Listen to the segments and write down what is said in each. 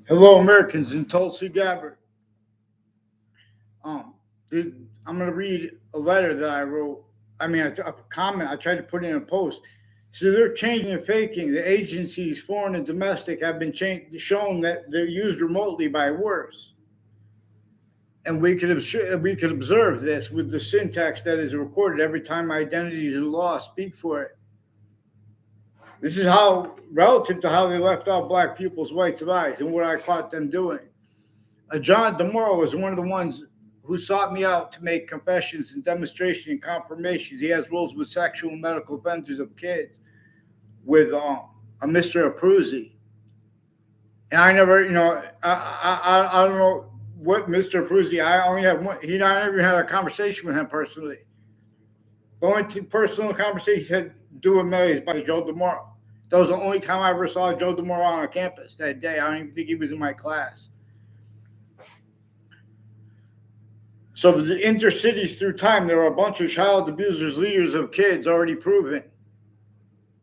Hello, Americans, and Tulsi Gabbard. Um, I'm going to read a letter that I wrote. A comment I tried to put in a post. So they're changing and faking. The agencies, foreign and domestic, have been shown that they're used remotely by worse. And we could observe this with the syntax that is recorded every time identities are lost. Speak for it. This is how relative to how they left out black people's whites of eyes and what I caught them doing. John DeMoro was one of the ones who sought me out to make confessions and demonstration and confirmations. He has roles with sexual and medical offenders of kids with a Mr. Abruzzi. And I never, I don't know what Mr. Abruzzi, I only have one, I never had a conversation with him personally. The only personal conversation he had to do with me is by Joe DeMoro. That was the only time I ever saw Joe DeMoro on a campus that day. I don't even think he was in my class. So the intercities through time, there are a bunch of child abusers, leaders of kids already proven.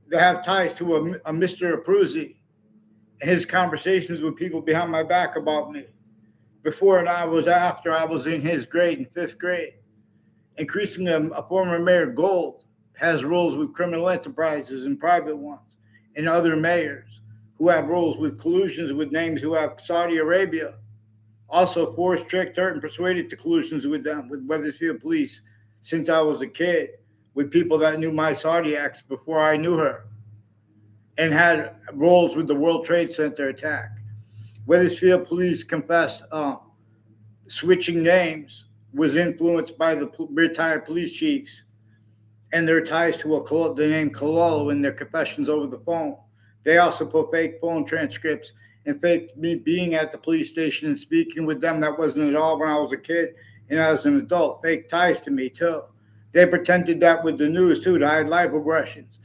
They have ties to a Mr. Abruzzi and his conversations with people behind my back about me. Before and after I was in his grade, in fifth grade. Increasingly, a former Mayor Gold has roles with criminal enterprises and private ones, and other mayors who have roles with collusions with names who have Saudi Arabia. Also forced, tricked, hurt, and persuaded to collusions with them, with Wethersfield Police, since I was a kid, with people that knew my Saudi ex before I knew her, and had roles with the World Trade Center attack. Wethersfield Police confessed switching names was influenced by the retired police chiefs and their ties to the name Kalolo in their confessions over the phone. They also put fake phone transcripts and faked me being at the police station and speaking with them. That wasn't at all when I was a kid and as an adult. Fake ties to me, too. They pretended that with the news, too, to hide live regressions.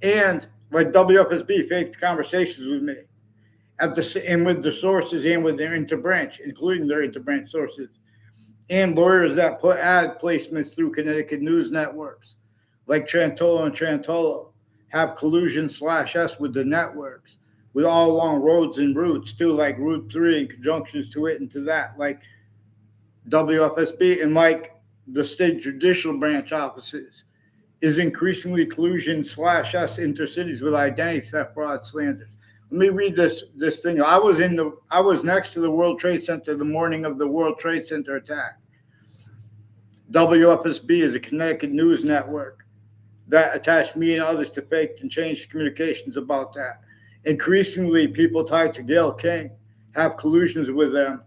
And, like WFSB, faked conversations with me. And with the sources and with their interbranch, including their interbranch sources. And lawyers that put ad placements through Connecticut news networks, like Trantolo and Trantolo, have collusion/S with the networks, with all along roads and routes too, like Route 3 and conjunctions to it and to that, like WFSB and like the state judicial branch offices, is increasingly collusion/S intercities with identity theft, fraud, slanders. Let me read this thing. I was next to the World Trade Center the morning of the World Trade Center attack. WFSB is a Connecticut news network that attached me and others to faked and changed communications about that. Increasingly, people tied to Gail King have collusions with them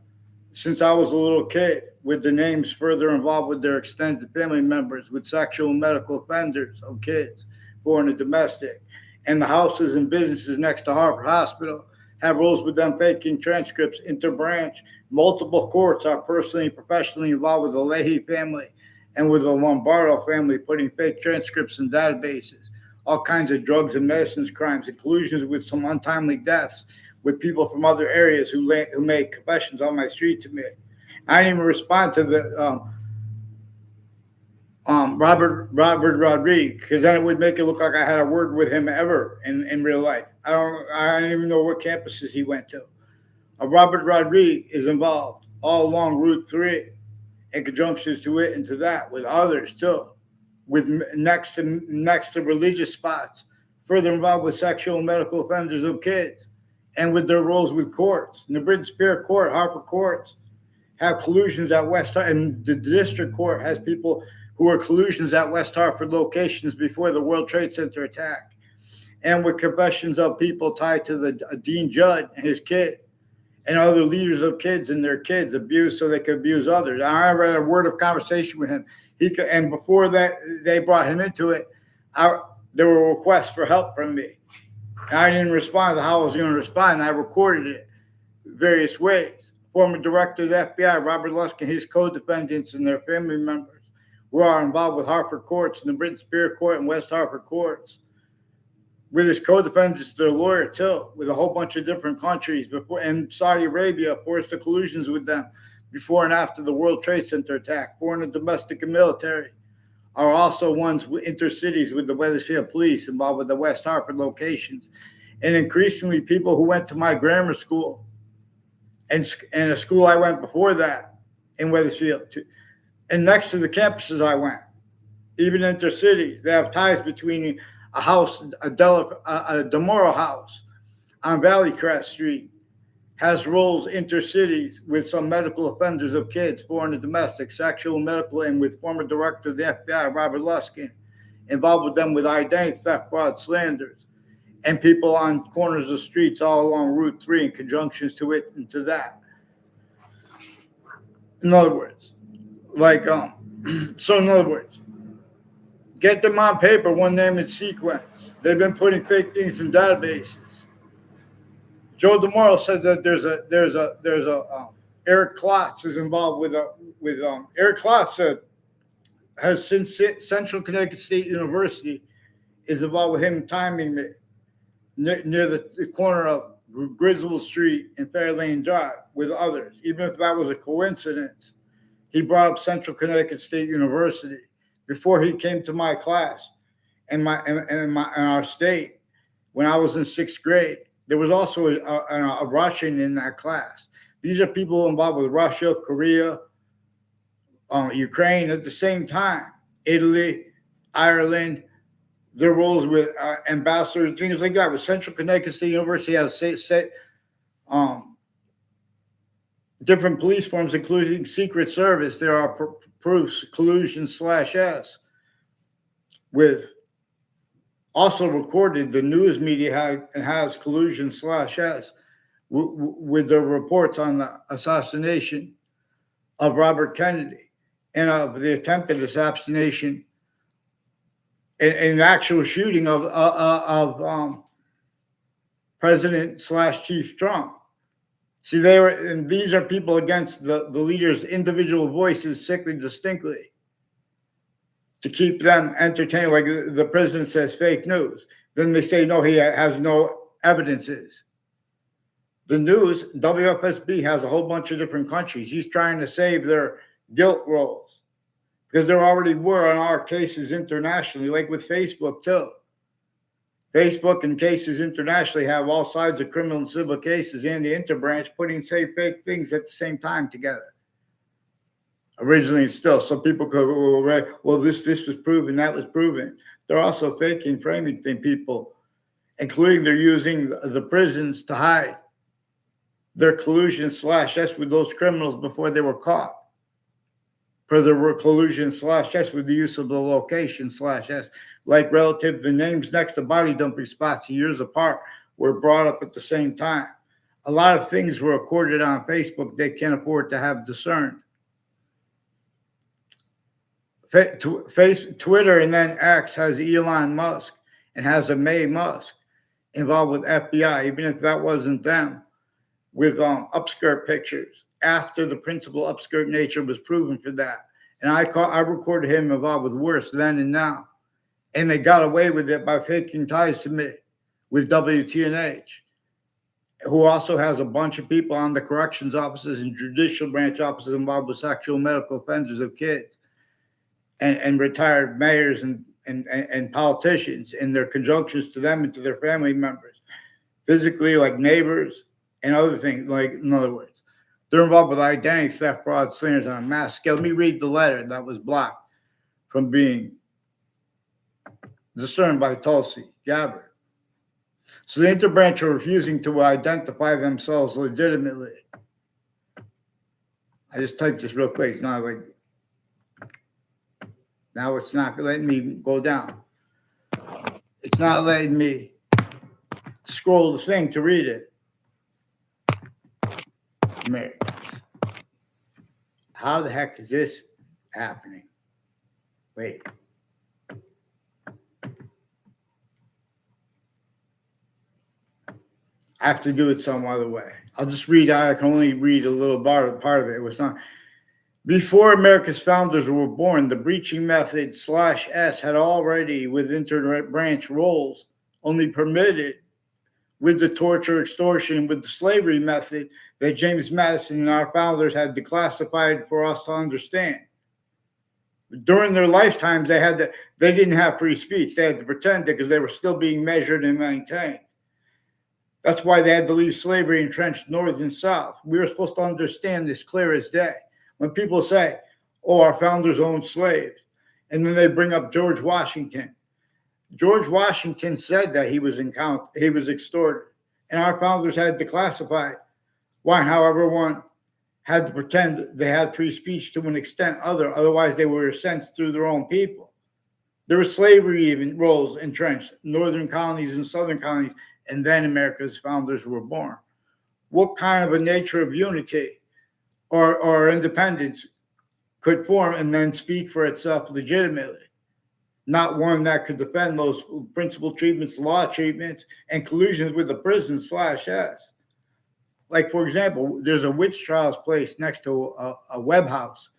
since I was a little kid, with the names further involved with their extended family members, with sexual and medical offenders of kids, foreign and domestic. And the houses and businesses next to Harvard Hospital have roles with them faking transcripts, interbranch. Multiple courts are personally and professionally involved with the Leahy family and with the Lombardo family, putting fake transcripts in databases. All kinds of drugs and medicines crimes, collusions with some untimely deaths, with people from other areas who made confessions on my street to me. I didn't even respond to the Robert Rodriguez, because then it would make it look like I had a word with him ever in real life. I don't even know what campuses he went to. Robert Rodriguez is involved all along Route 3 and conjunctions to it and to that, with others too, with next to religious spots, further involved with sexual and medical offenders of kids, and with their roles with courts. And the Britain Spear Court, Harper Courts, have collusions at West Hartford, and the district court has people who are collusions at West Hartford locations before the World Trade Center attack, and with confessions of people tied to the Dean Judd and his kid, and other leaders of kids and their kids abused so they could abuse others. I never had a word of conversation with him. And before that, they brought him into it. There were requests for help from me. And I didn't respond to how I was going to respond. I recorded it various ways. Former director of the FBI, Robert Lusk, and his co-defendants and their family members were all involved with Hartford Courts and the Britain Spear Court and West Hartford Courts. With his co-defendants, their lawyer too, with a whole bunch of different countries before, and Saudi Arabia forced the collusions with them before and after the World Trade Center attack. Foreign and domestic and military are also ones with intercities with the Wethersfield Police involved with the West Hartford locations. And increasingly, people who went to my grammar school and a school I went before that in Wethersfield. And next to the campuses I went, even intercities, they have ties between a house, a Demoro house on Valley Crest Street, has roles intercities with some medical offenders of kids, foreign and domestic, sexual, medical, and with former director of the FBI, Robert Luskin, involved with them with identity theft, fraud, slanders, and people on corners of streets all along Route 3 in conjunctions to it and to that. In other words, so in other words, get them on paper, one name and sequence. They've been putting fake things in databases. Joe DeMoro said that there's a Eric Klotz is involved with Eric Klotz said has since Central Connecticut State University is involved with him timing me near the corner of Griswold Street and Fair Lane Drive with others. Even if that was a coincidence, he brought up Central Connecticut State University before he came to my class and our state when I was in 6th grade. There was also a Russian in that class. These are people involved with Russia, Korea, Ukraine at the same time, Italy, Ireland, their roles with ambassadors, things like that. With Central Connecticut State University has different police forms, including Secret Service. There are proofs, collusion /S, with also recorded. The news media has collusion /S with the reports on the assassination of Robert Kennedy and of the attempted assassination and actual shooting of President /Chief Trump. See, and these are people against the leaders' individual voices, sickly distinctly, to keep them entertained. Like the president says, fake news. Then they say, no, he has no evidences. The news, WFSB has a whole bunch of different countries. He's trying to save their guilt rolls because there already were on our cases internationally, like with Facebook too. Facebook and cases internationally have all sides of criminal and civil cases and the interbranch putting, say, fake things at the same time together. Originally and still, some people go, well, this was proven, that was proven. They're also faking, framing people, including they're using the prisons to hide their collusion /S with those criminals before they were caught. For the collusion /S with the use of the location /S, like relative to the names next to body dumping spots years apart were brought up at the same time. A lot of things were recorded on Facebook they can't afford to have discerned. Twitter and then X has Elon Musk and has a May Musk involved with FBI, even if that wasn't them, with upskirt pictures after the principal upskirt nature was proven for that. And I recorded him involved with worse then and now. And they got away with it by faking ties to me with WTNH, who also has a bunch of people on the corrections offices and judicial branch offices involved with sexual medical offenders of kids and retired mayors and politicians and their conjunctions to them and to their family members, physically, like neighbors and other things. Like, in other words, they're involved with identity theft, fraud, slanders on a mass scale. Let me read the letter that was blocked from being discerned by Tulsi Gabbard. So the interbranch are refusing to identify themselves legitimately. I just typed this real quick. It's not like, now it's not letting me go down. It's not letting me scroll the thing to read it. Americans. How the heck is this happening? Wait. I have to do it some other way. I'll just read. I can only read a little part of it. It was not. Before America's founders were born, the breaching method /S had already, with interbranch roles, only permitted with the torture, extortion, with the slavery method that James Madison and our founders had declassified for us to understand. During their lifetimes, they didn't have free speech. They had to pretend it because they were still being measured and maintained. That's why they had to leave slavery entrenched North and South. We were supposed to understand this clear as day. When people say, oh, our founders owned slaves, and then they bring up George Washington. George Washington said that he was extorted, and our founders had to classify why, however, one had to pretend they had free speech to an extent otherwise they were censored through their own people. There was slavery even roles entrenched, northern colonies and southern colonies, and then America's founders were born. What kind of a nature of unity or independence could form and then speak for itself legitimately? Not one that could defend those principal treatments, law treatments, and collusions with the prison/S. Like, for example, there's a witch trials place next to a Webb House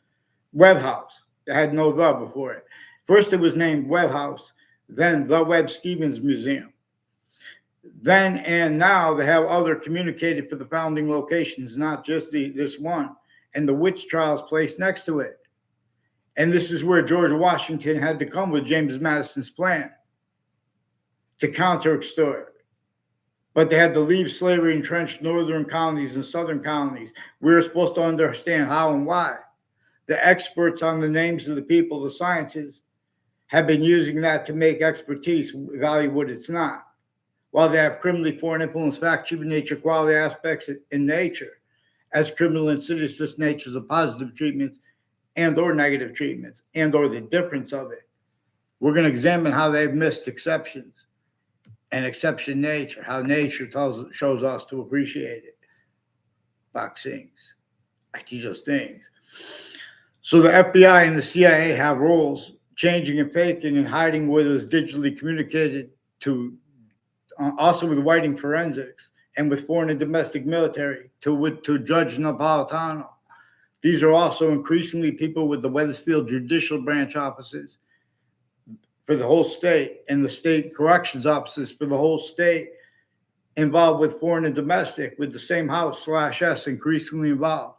that had no "the" before it. First, it was named Webb House, then the Webb Stevens Museum. Then and now they have other communicated for the founding locations, not just this one, and the witch trials place next to it. And this is where George Washington had to come with James Madison's plan to counter-extort. But they had to leave slavery entrenched northern colonies and southern colonies. We were supposed to understand how and why. The experts on the names of the people, the sciences, have been using that to make expertise value what it's not. While they have criminally foreign influence, fact, human nature, quality aspects in nature, as criminal insidiousness natures of positive treatments and or negative treatments and or the difference of it. We're going to examine how they've missed exceptions and exception nature, how nature shows us to appreciate it. Vaccines. I teach us things. So the FBI and the CIA have roles changing and faking and hiding what is digitally communicated to, also with whiting forensics and with foreign and domestic military to Judge Napolitano. These are also increasingly people with the Wethersfield judicial branch offices for the whole state and the state corrections offices for the whole state involved with foreign and domestic with the same house/S increasingly involved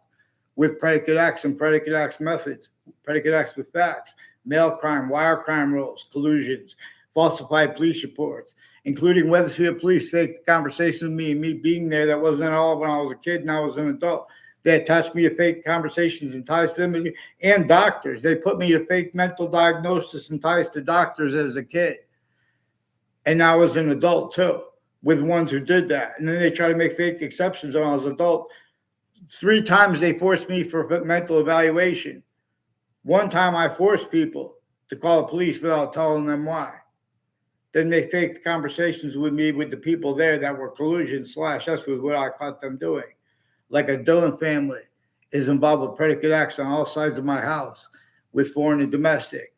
with predicate acts and predicate acts methods, predicate acts with facts, mail crime, wire crime rules, collusions, falsified police reports, including Wethersfield police faked conversations with me and me being there that wasn't at all when I was a kid and I was an adult. They attached me to fake conversations and ties to them and doctors. They put me to fake mental diagnosis and ties to doctors as a kid. And now as an adult too, with ones who did that. And then they try to make fake exceptions when I was an adult. 3 times they forced me for mental evaluation. One time I forced people to call the police without telling them why. Then they faked conversations with me with the people there that were collusion/S with what I caught them doing. Like a Dillon family is involved with predicate acts on all sides of my house with foreign and domestic.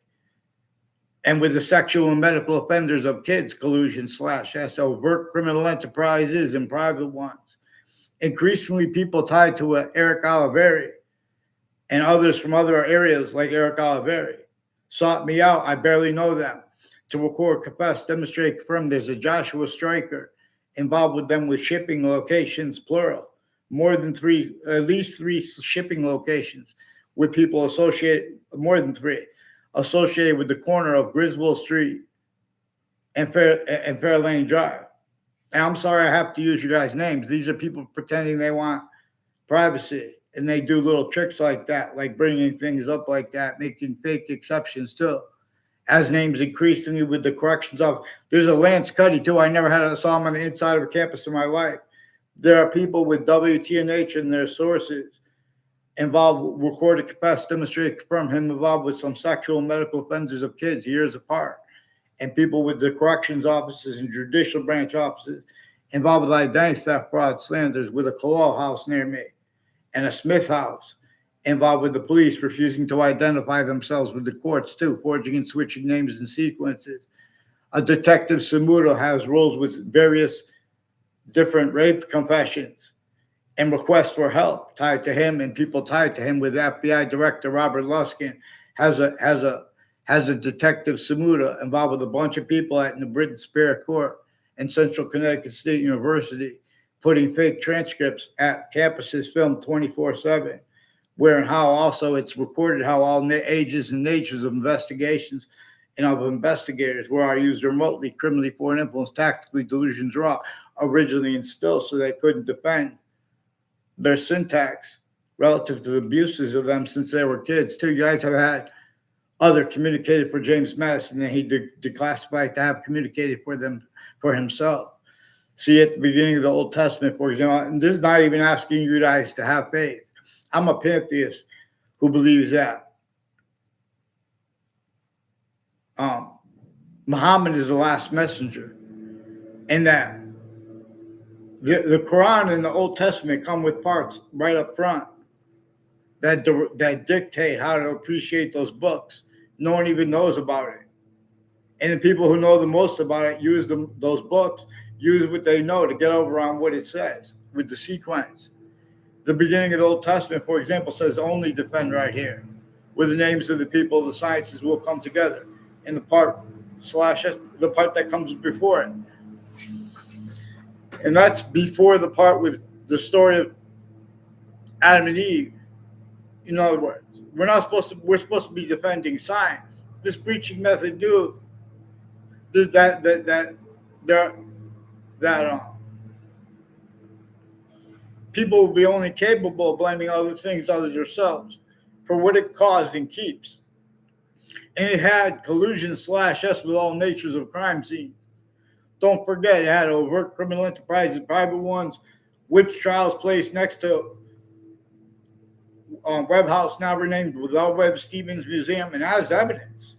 And with the sexual and medical offenders of kids, collusion/S, overt criminal enterprises and private ones. Increasingly, people tied to Eric Oliveri and others from other areas like Eric Oliveri sought me out. I barely know them. To record, confess, demonstrate, confirm. There's a Joshua Stryker involved with them with shipping locations, plural. More than 3, at least 3 shipping locations with people associated, more than 3, associated with the corner of Griswold Street and Fair Lane Drive. And I'm sorry I have to use you guys' names. These are people pretending they want privacy, and they do little tricks like that, like bringing things up like that, making fake exceptions too. As names increasingly with the corrections of, there's a Lance Cuddy too. I never saw him on the inside of a campus in my life. There are people with WTNH in their sources involved, recorded, confessed, demonstrated, confirmed him involved with some sexual and medical offenders of kids years apart. And people with the corrections offices and judicial branch offices involved with identity theft, fraud, slanders, with a Colal house near me and a Smith house involved with the police refusing to identify themselves with the courts too, forging and switching names and sequences. A detective Samuto has roles with various different rape confessions and requests for help tied to him, and people tied to him with FBI Director Robert Luskin has a detective Samuda involved with a bunch of people at the Britain Superior Court and Central Connecticut State University, putting fake transcripts at campuses filmed 24/7, where and how also it's recorded how all ages and natures of investigations and of investigators where I use remotely, criminally foreign influence, tactically delusions raw, originally instilled so they couldn't defend their syntax relative to the abuses of them since they were kids. Too, you guys have had other communicated for James Madison, and he declassified to have communicated for them for himself. See, at the beginning of the Old Testament, for example, and this is not even asking you guys to have faith. I'm a pantheist who believes that Muhammad is the last messenger, and that the Quran and the Old Testament come with parts right up front that dictate how to appreciate those books. No one even knows about it. And the people who know the most about it use those books, use what they know to get over on what it says with the sequence. The beginning of the Old Testament, for example, says only defend right here, where the names of the people, the sciences will come together. And the part the part that comes before it. And that's before the part with the story of Adam and Eve. In other words, we're supposed to be defending science. This breaching method knew that people will be only capable of blaming other things other than themselves for what it caused and keeps. And it had collusion / us with all natures of crime scenes. Don't forget, it had overt criminal enterprises, private ones, witch trials placed next to Webb House, now renamed without Webb Stevens Museum, and as evidence,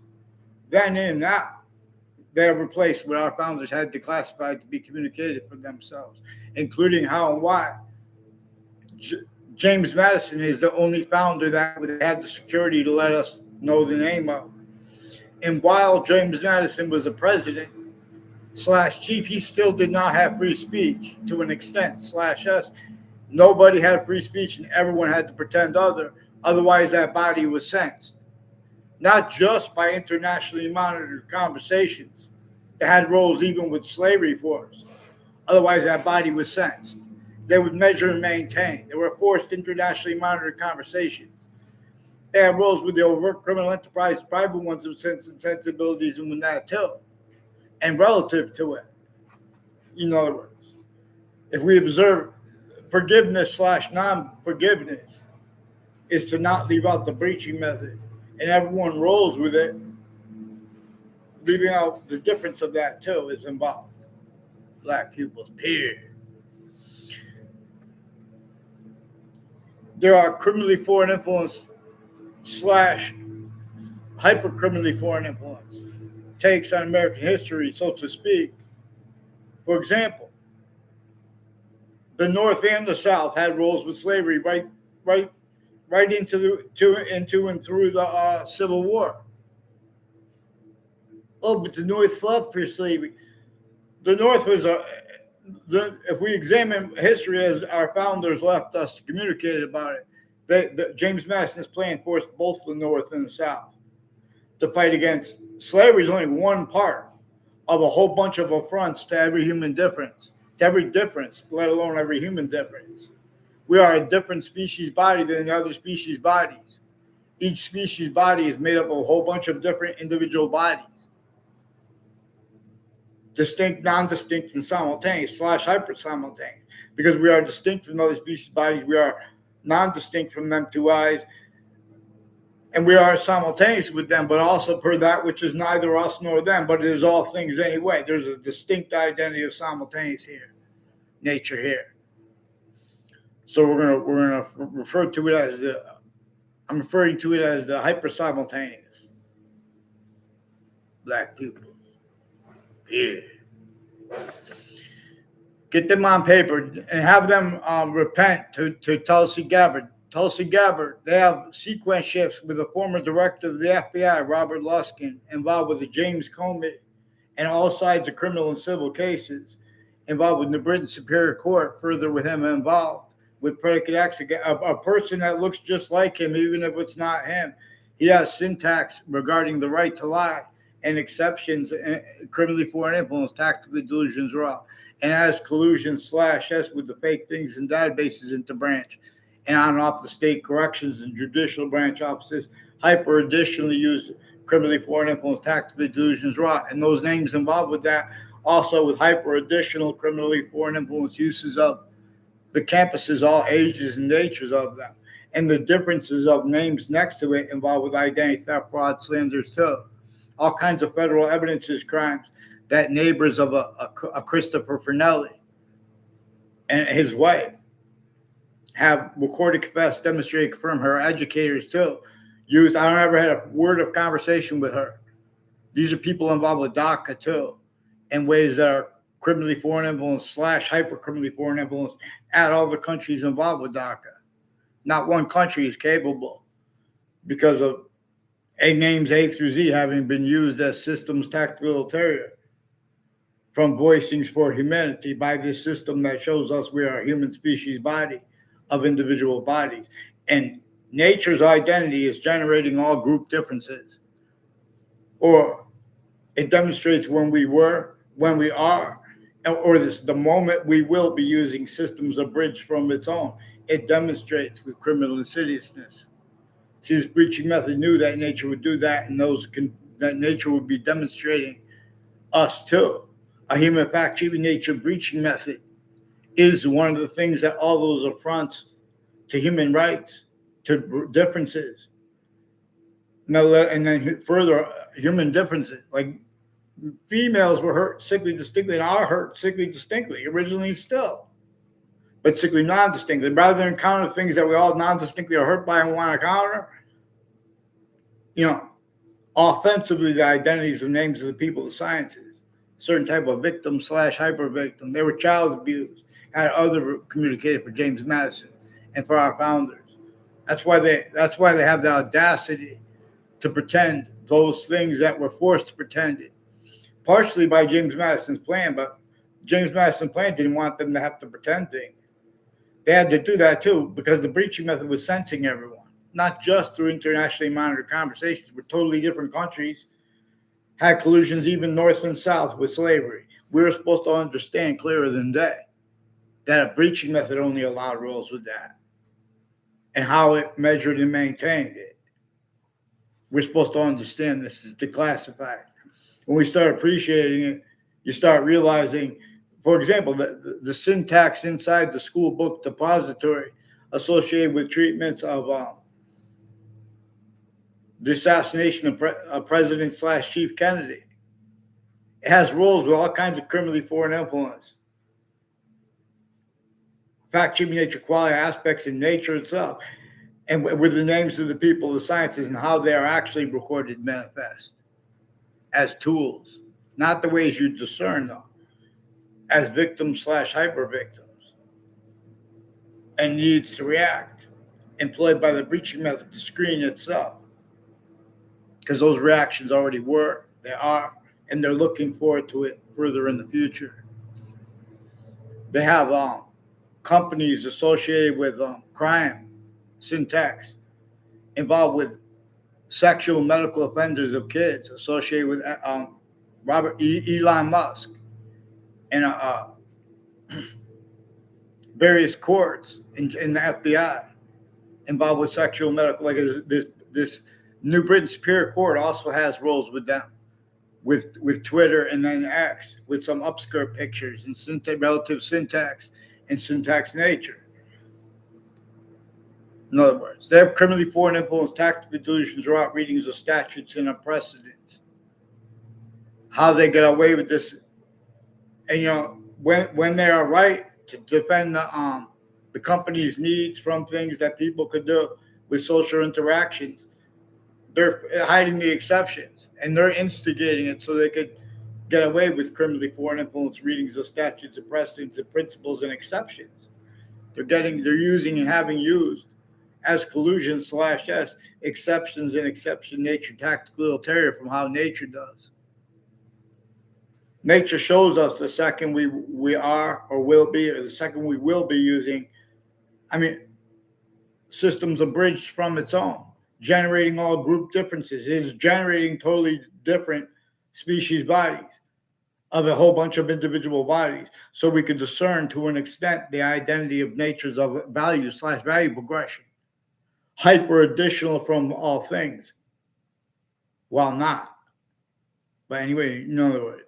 then and now, they have replaced what our founders had declassified to be communicated for themselves, including how and why. James Madison is the only founder that had the security to let us know the name of. And while James Madison was a president / chief, he still did not have free speech to an extent / us. Nobody had free speech and everyone had to pretend other. Otherwise, that body was censored. Not just by internationally monitored conversations. They had roles even with slavery force. Otherwise, that body was censored. They would measure and maintain. They were forced internationally monitored conversations. They had roles with the overt criminal enterprise, private ones with sense and sensibilities and with that too. And relative to it. In other words, if we observe forgiveness / non-forgiveness is to not leave out the breaching method, and everyone rolls with it, leaving out the difference of that too is involved. Black pupils, period. There are criminally foreign influence / hyper-criminally foreign influence takes on American history, so to speak. For example, the North and the South had roles with slavery right into and through the Civil War. Oh, but the North fought for slavery. The North was if we examine history as our founders left us to communicate about it, James Madison's plan forced both the North and the South to fight against slavery. Is only one part of a whole bunch of affronts to every human difference, let alone every human difference. We are a different species body than the other species bodies. Each species body is made up of a whole bunch of different individual bodies. Distinct, non-distinct, and simultaneous / hyper-simultaneous. Because we are distinct from other species bodies, we are non-distinct from them two eyes, and we are simultaneous with them, but also per that which is neither us nor them, but it is all things anyway. There's a distinct identity of simultaneous nature here. So we're gonna refer to it as I'm referring to it as the hyper-simultaneous black people. Yeah. Get them on paper and have them repent to Tulsi Gabbard. Tulsi Gabbard, they have sequence shifts with the former director of the FBI, Robert Luskin, involved with the James Comey and all sides of criminal and civil cases, involved with the Britain Superior Court, further with him involved with predicate acts against a person that looks just like him, even if it's not him. He has syntax regarding the right to lie and exceptions, criminally foreign influence, tactically delusions raw, and has collusion / us with the fake things and databases into branch and on and off the state corrections and judicial branch offices. Hyper additionally use criminally foreign influence, tactically delusions raw, and those names involved with that Also with hyper additional criminally foreign influence uses of the campuses, all ages and natures of them, and the differences of names next to it involved with identity theft, fraud, slanders too. All kinds of federal evidences crimes that neighbors of a Christopher Fernelli and his wife have recorded, confessed, demonstrated, confirmed. Her educators too used. I don't ever had a word of conversation with her. These are people involved with DACA too, in ways that are criminally foreign influence / hyper criminally foreign influence at all the countries involved with DACA. Not one country is capable because of names A through Z having been used as systems tactical ulterior from voicings for humanity by this system that shows us we are a human species body of individual bodies. And nature's identity is generating all group differences. Or it demonstrates when we were, when we are, or the moment we will be using systems abridged from its own. It demonstrates with criminal insidiousness. See, this breaching method knew that nature would do that, and that nature would be demonstrating us too. A human fact-cheating nature breaching method is one of the things that all those affronts to human rights, to differences, and then further human differences, like females were hurt sickly distinctly and are hurt sickly distinctly, originally still, but sickly non-distinctly. Rather than counter things that we all non-distinctly are hurt by and want to counter, offensively the identities and names of the people, the sciences, certain type of victim / hyper victim. They were child abused, had other communicated for James Madison and for our founders. That's why they have the audacity to pretend those things that were forced to pretend it. Partially by James Madison's plan, but James Madison's plan didn't want them to have to pretend things. They had to do that too because the breaching method was censoring everyone, not just through internationally monitored conversations with totally different countries, had collusions even north and south with slavery. We were supposed to understand clearer than day that a breaching method only allowed rules with that and how it measured and maintained it. We're supposed to understand this is declassified. When we start appreciating it, you start realizing, for example, the syntax inside the school book depository associated with treatments of the assassination of President / Chief Kennedy. It has rules with all kinds of criminally foreign influence. Fact-cheating nature, quality aspects in nature itself, and with the names of the people, the sciences, and how they are actually recorded manifest as tools, not the ways you discern them, as victims / hyper victims, and needs to react, employed by the breaching method to screen itself, because those reactions already were, they are, and they're looking forward to it further in the future. They have companies associated with crime, syntax, involved with sexual medical offenders of kids, associated with Elon Musk, and various courts in the FBI involved with sexual medical. Like this New Britain Superior Court also has roles with them, with Twitter and then X, with some upskirt pictures and relative syntax and syntax nature. In other words, they have criminally foreign influence, tactical delusions, or out readings of statutes and of precedents. How they get away with this, and when they are right to defend the company's needs from things that people could do with social interactions, they're hiding the exceptions and they're instigating it so they could get away with criminally foreign influence readings of statutes and precedents and principles and exceptions. They're using and having used as collusion / S exceptions and exception nature tactical ulterior from how nature does. Nature shows us the second we are or will be, or the second we will be using, systems abridged from its own, generating all group differences. It is generating totally different species bodies of a whole bunch of individual bodies, so we can discern to an extent the identity of natures of value / value progression, hyper additional from all things, while not. But anyway, in other words,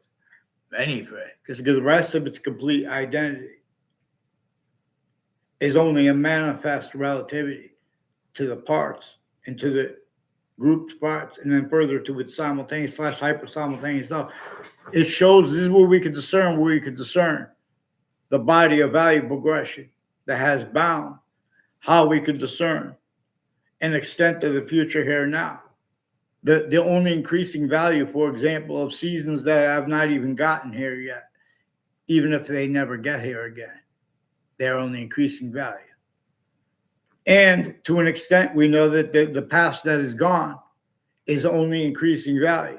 Many pray. Because the rest of its complete identity is only a manifest relativity to the parts and to the group's parts, and then further to its simultaneous / hyper simultaneous stuff. It shows this is where we can discern the body of value progression that has bound, how we can discern an extent of the future here now. The only increasing value, for example, of seasons that have not even gotten here yet, even if they never get here again, they're only increasing value. And to an extent, we know that the past that is gone is only increasing value.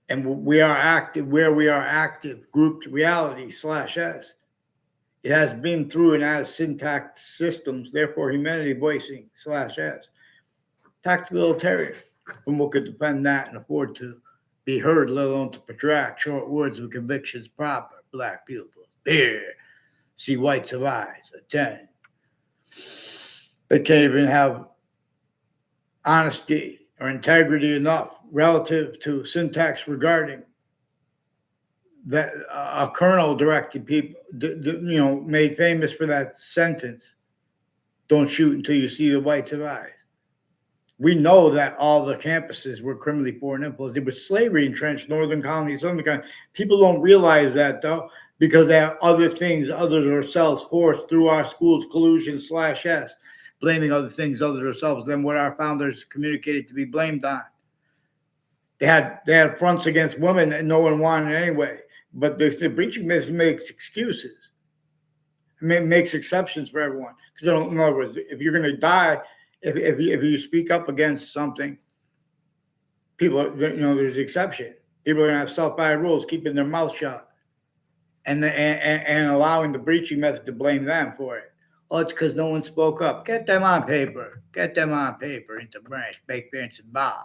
And we are active where we are active, grouped reality / S. It has been through and as syntax systems, therefore humanity voicing / S. Tactilitarian, from what could defend that and afford to be heard, let alone to protract short words with convictions proper. Black people, here, see whites of eyes, attend. They can't even have honesty or integrity enough relative to syntax regarding that a colonel directed people, made famous for that sentence, don't shoot until you see the whites of eyes. We know that all the campuses were criminally foreign influence. It was slavery entrenched, northern colonies, southern colonies. People don't realize that, though, because they have other things, others ourselves, forced through our schools, collusion / S, blaming other things, others ourselves, than what our founders communicated to be blamed on. They had fronts against women that no one wanted anyway. But the breaching myth makes excuses. It makes exceptions for everyone. Because in other words, if you're going to die, if you speak up against something, people, there's exception. People are going to have self-guided rules, keeping their mouth shut, and allowing the breaching method to blame them for it. Oh, it's because no one spoke up. Get them on paper. Get them on paper into branch, bake, bench, and bow.